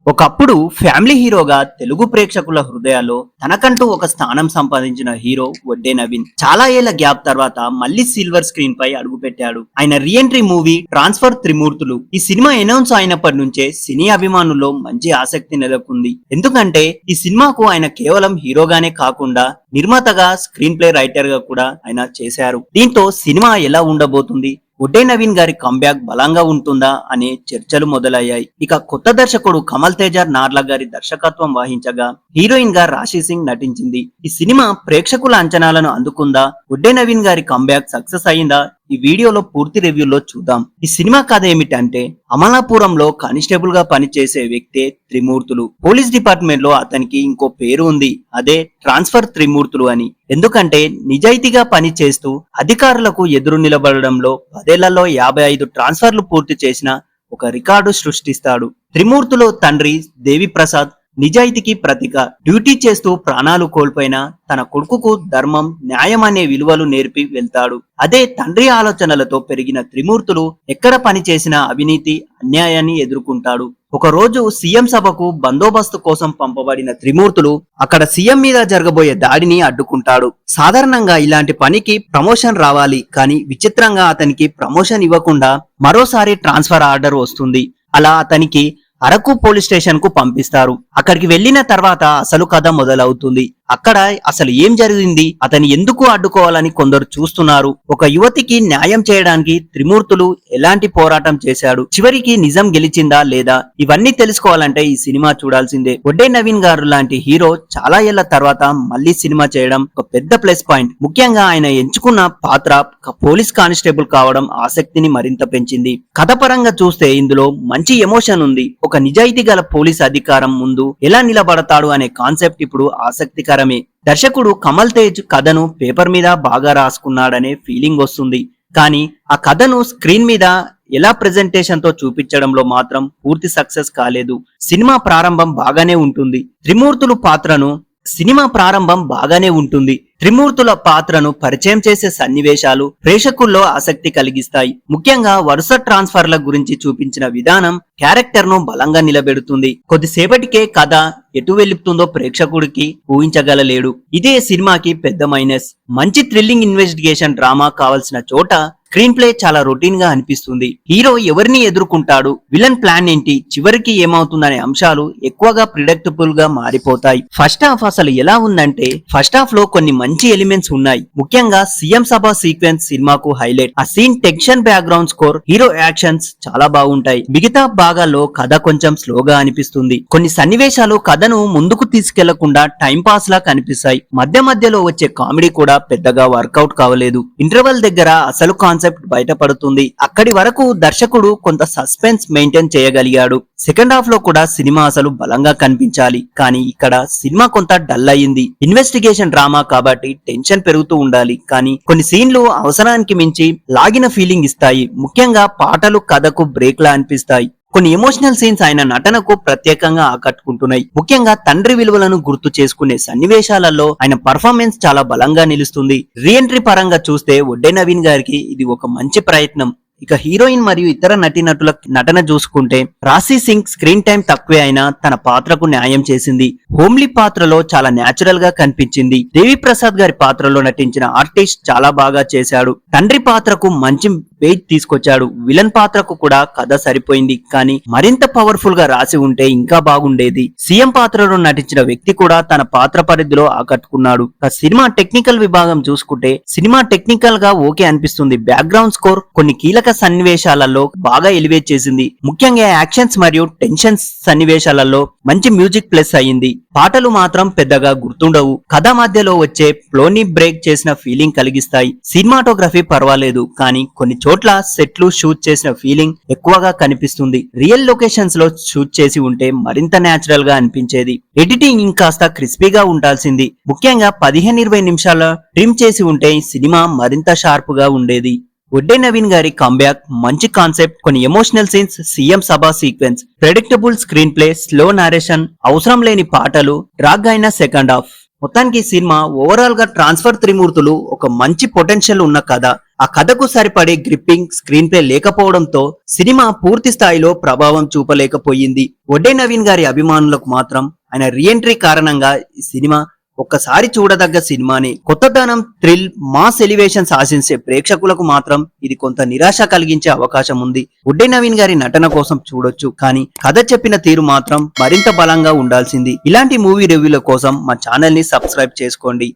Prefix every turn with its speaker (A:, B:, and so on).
A: ఒకప్పుడు ఫ్యామిలీ హీరోగా తెలుగు ప్రేక్షకుల హృదయాల్లో తనకంటూ ఒక స్థానం సంపాదించిన హీరో వడ్డే నవీన్ చాలా ఏళ్ల గ్యాప్ తర్వాత మళ్ళీ సిల్వర్ స్క్రీన్ పై అడుగుపెట్టాడు. ఆయన రీఎంట్రీ మూవీ ట్రాన్స్ఫర్ త్రిమూర్తులు. ఈ సినిమా అనౌన్స్ అయినప్పటి నుంచే సినీ అభిమానుల్లో మంచి ఆసక్తి నెలకొంది. ఎందుకంటే ఈ సినిమాకు ఆయన కేవలం హీరోగానే కాకుండా నిర్మాతగా, స్క్రీన్ ప్లే రైటర్ గా కూడా ఆయన చేశారు. దీంతో సినిమా ఎలా ఉండబోతుంది, వడ్డే నవీన్ గారి కంబ్యాక్ బలంగా ఉంటుందా అనే చర్చలు మొదలయ్యాయి. ఇక కొత్త దర్శకుడు కమల్ తేజర్ నార్లా గారి దర్శకత్వం వహించగా హీరోయిన్ గా రాశి సింగ్ నటించింది. ఈ సినిమా ప్రేక్షకుల అంచనాలను అందుకుందా, వడ్డే నవీన్ గారి కంబ్యాక్ సక్సెస్ అయిందా, ఈ వీడియోలో పూర్తి రివ్యూలో చూద్దాం. ఈ సినిమా కథ ఏమిటంటే, అమలాపురంలో కానిస్టేబుల్ గా పనిచేసే వ్యక్తే త్రిమూర్తులు. పోలీస్ డిపార్ట్మెంట్ లో అతనికి ఇంకో పేరు ఉంది, అదే ట్రాన్స్ఫర్ త్రిమూర్తులు అని. ఎందుకంటే నిజాయితీగా పని చేస్తూ అధికారులకు ఎదురు నిలబడడంలో 10 ఏళ్లలో 55 ట్రాన్స్ఫర్లు పూర్తి చేసిన ఒక రికార్డు సృష్టిస్తాడు. త్రిమూర్తులు తండ్రి దేవి ప్రసాద్ నిజాయితీకి ప్రతీక. డ్యూటీ చేస్తూ ప్రాణాలు కోల్పోయిన తన కొడుకుకు ధర్మం, న్యాయం అనే విలువలు నేర్పి వెళ్తాడు. అదే తండ్రి ఆలోచనలతో పెరిగిన త్రిమూర్తులు ఎక్కడ పని చేసినా అవినీతి, అన్యాయాన్ని ఎదుర్కొంటాడు. ఒక రోజు సీఎం సభకు బందోబస్తు కోసం పంపబడిన త్రిమూర్తులు అక్కడ సీఎం మీద జరగబోయే దాడిని అడ్డుకుంటాడు. సాధారణంగా ఇలాంటి పనికి ప్రమోషన్ రావాలి, కానీ విచిత్రంగా అతనికి ప్రమోషన్ ఇవ్వకుండా మరోసారి ట్రాన్స్ఫర్ ఆర్డర్ వస్తుంది. అలా అతనికి అరకు పోలీస్ స్టేషన్ కు పంపిస్తారు. అక్కడికి వెళ్లిన తర్వాత అసలు కథ మొదలవుతుంది. అక్కడ అసలు ఏం జరిగింది, అతని ఎందుకు అడ్డుకోవాలని కొందరు చూస్తున్నారు. ఒక యువతికి న్యాయం చేయడానికి త్రిమూర్తులు ఎలాంటి పోరాటం చేశాడు, చివరికి నిజం గెలిచిందా లేదా, ఇవన్నీ తెలుసుకోవాలంటే ఈ సినిమా చూడాల్సిందే. వడ్డే నవీన్ గారు లాంటి హీరో చాలా ఏళ్ల తర్వాత మళ్ళీ సినిమా చేయడం ఒక పెద్ద ప్లస్ పాయింట్. ముఖ్యంగా ఆయన ఎంచుకున్న పాత్ర పోలీస్ కానిస్టేబుల్ కావడం ఆసక్తిని మరింత పెంచింది. కథ పరంగా చూస్తే ఇందులో మంచి ఎమోషన్ ఉంది. ఒక నిజాయితీ గల పోలీస్ అధికారం ముందు ఎలా నిలబడతాడు అనే కాన్సెప్ట్ ఇప్పుడు ఆసక్తికరమే. దర్శకుడు కమల్ తేజ్ కథను పేపర్ మీద బాగా రాసుకున్నాడనే ఫీలింగ్ వస్తుంది. కానీ ఆ కథను స్క్రీన్ మీద ఎలా ప్రెజెంటేషన్ తో చూపించడంలో మాత్రం పూర్తి సక్సెస్ కాలేదు. సినిమా ప్రారంభం బాగానే ఉంటుంది. త్రిమూర్తుల పాత్రను పరిచయం చేసే సన్నివేశాలు ప్రేక్షకుల్లో ఆసక్తి కలిగిస్తాయి. ముఖ్యంగా వరుస ట్రాన్స్ఫర్ల గురించి చూపించిన విధానం క్యారెక్టర్ ను బలంగా నిలబెడుతుంది. కొద్దిసేపటికే కథ ఎటు వెళ్తుందో ప్రేక్షకుడికి ఊహించగలలేడు. ఇదే సినిమాకి పెద్ద మైనస్. మంచి థ్రిల్లింగ్ ఇన్వెస్టిగేషన్ డ్రామా కావాల్సిన చోట స్క్రీన్ ప్లే చాలా రొటీన్ గా అనిపిస్తుంది. హీరో ఎవరిని ఎదుర్కొంటాడు, విలన్ ప్లాన్ ఏంటి, చివరికి ఏమవుతుందనే అంశాలు ఎక్కువగా ప్రిడిక్టబుల్ గా మారిపోతాయి. ఫస్ట్ హాఫ్ అసలు ఎలా ఉందంటే, ఫస్ట్ హాఫ్ లో కొన్ని మంచి ఎలిమెంట్స్ ఉన్నాయి. ముఖ్యంగా సీఎం సభ సీక్వెన్స్ సినిమాకు హైలైట్. ఆ scene, tension, background score, hero actions చాలా బాగుంటాయి. మిగతా భాగాల్లో కథ కొంచెం స్లోగా అనిపిస్తుంది. కొన్ని సన్నివేశాలు కథను ముందుకు తీసుకెళ్లకుండా టైం పాస్ లా కనిపిస్తాయి. మధ్య మధ్యలో వచ్చే కామెడీ కూడా పెద్దగా వర్కౌట్ కావలేదు. ఇంటర్వెల్ దగ్గర అసలు కాన్సెప్ట్ బయటపడుతుంది. అక్కడి వరకు దర్శకుడు కొంత సస్పెన్స్ మెయింటైన్ చేయగలిగాడు. సెకండ్ హాఫ్ లో కూడా సినిమా అసలు బలంగా కనిపించాలి, కానీ ఇక్కడ సినిమా కొంత డల్ అయింది. ఇన్వెస్టిగేషన్ డ్రామా కాబట్టి టెన్షన్ పెరుగుతూ ఉండాలి, కానీ కొన్ని సీన్లు అవసరానికి మించి లాగిన ఫీలింగ్ ఇస్తాయి. ముఖ్యంగా పాటలు కథకు బ్రేక్ లా అనిపిస్తాయి. కొన్ని ఎమోషనల్ సీన్స్ ఆయన నటనకు ప్రత్యేకంగా ఆకట్టుకుంటున్నాయి. ముఖ్యంగా తండ్రి విలువలను గుర్తు చేసుకునే సన్నివేశాలలో ఆయన పర్ఫార్మెన్స్ చాలా బలంగా నిలుస్తుంది. రీఎంట్రీ పరంగా చూస్తే వడ్డే నవీన్ గారికి ఇది ఒక మంచి ప్రయత్నం. ఇక హీరోయిన్ మరియు ఇతర నటీనటుల నటన చూసుకుంటే, రాశి సింగ్ స్క్రీన్ టైం తక్కువే అయినా తన పాత్రకు న్యాయం చేసింది. హోమ్లీ పాత్రలో చాలా న్యాచురల్ గా కనిపించింది. దేవి ప్రసాద్ గారి పాత్రలో నటించిన ఆర్టిస్ట్ చాలా బాగా చేశాడు. తండ్రి పాత్రకు మంచి వెయిట్ తీసుకొచ్చాడు. విలన్ పాత్రకు కూడా కథ సరిపోయింది, కానీ మరింత పవర్ఫుల్ గా రాసి ఉంటే ఇంకా బాగుండేది. సీఎం పాత్రలో నటించిన వ్యక్తి కూడా తన పాత్ర పరిధిలో ఆకట్టుకున్నాడు. సినిమా టెక్నికల్ విభాగం చూసుకుంటే సినిమా టెక్నికల్ గా ఓకే అనిపిస్తుంది. బ్యాక్గ్రౌండ్ స్కోర్ కొన్ని కీలక సన్నివేశాలలో బాగా ఎలివేట్ చేసింది. ముఖ్యంగా యాక్షన్స్ మరియు టెన్షన్స్ సన్నివేశాలలో మంచి మ్యూజిక్ ప్లస్ అయింది. పాటలు మాత్రం పెద్దగా గుర్తుండవు. కథ మధ్యలో వచ్చే ఫ్లోని బ్రేక్ చేసిన ఫీలింగ్ కలిగిస్తాయి. సినిమాటోగ్రఫీ పర్వాలేదు, కానీ కొన్ని చోట్ల సెట్లు షూట్ చేసిన ఫీలింగ్ ఎక్కువగా కనిపిస్తుంది. రియల్ లొకేషన్స్ లో షూట్ చేసి ఉంటే మరింత న్యాచురల్ గా అనిపించేది. ఎడిటింగ్ ఇంకాస్త క్రిస్పీగా ఉండాల్సింది. ముఖ్యంగా 15-20 నిమిషాల ట్రిమ్ చేసి ఉంటే సినిమా మరింత షార్ప్ గా ఉండేది. వడ్డే నవీన్ గారి కంబ్యాక్ మంచి కాన్సెప్ట్, కొన్ని ఎమోషనల్ సీన్స్, సీఎం సభ sequence, predictable screen play, slow narration, అవసరం లేని పాటలు, డ్రాగ్ అయిన సెకండ్ హాఫ్. మొత్తానికి ఈ సినిమా ఓవరాల్ గా ట్రాన్స్ఫర్ త్రిమూర్తులు ఒక మంచి పొటెన్షియల్ ఉన్న కథ, ఆ కథకు సరిపడే గ్రిప్పింగ్ స్క్రీన్ ప్లే లేకపోవడంతో సినిమా పూర్తి స్థాయిలో ప్రభావం చూపలేకపోయింది. వడ్డే నవీన్ గారి అభిమానులకు మాత్రం ఆయన రీఎంట్రీ కారణంగా ఈ సినిమా ఒక్కసారి చూడదగ్గ సినిమాని. కొత్తదనం, థ్రిల్, మాస్ ఎలివేషన్స్ ఆశించే ప్రేక్షకులకు మాత్రం ఇది కొంత నిరాశ కలిగించే అవకాశం ఉంది. వడ్డే నవీన్ గారి నటన కోసం చూడొచ్చు, కానీ కథ చెప్పిన తీరు మాత్రం మరింత బలంగా ఉండాల్సింది. ఇలాంటి మూవీ రివ్యూల కోసం మా ఛానల్ ని సబ్స్క్రైబ్ చేసుకోండి.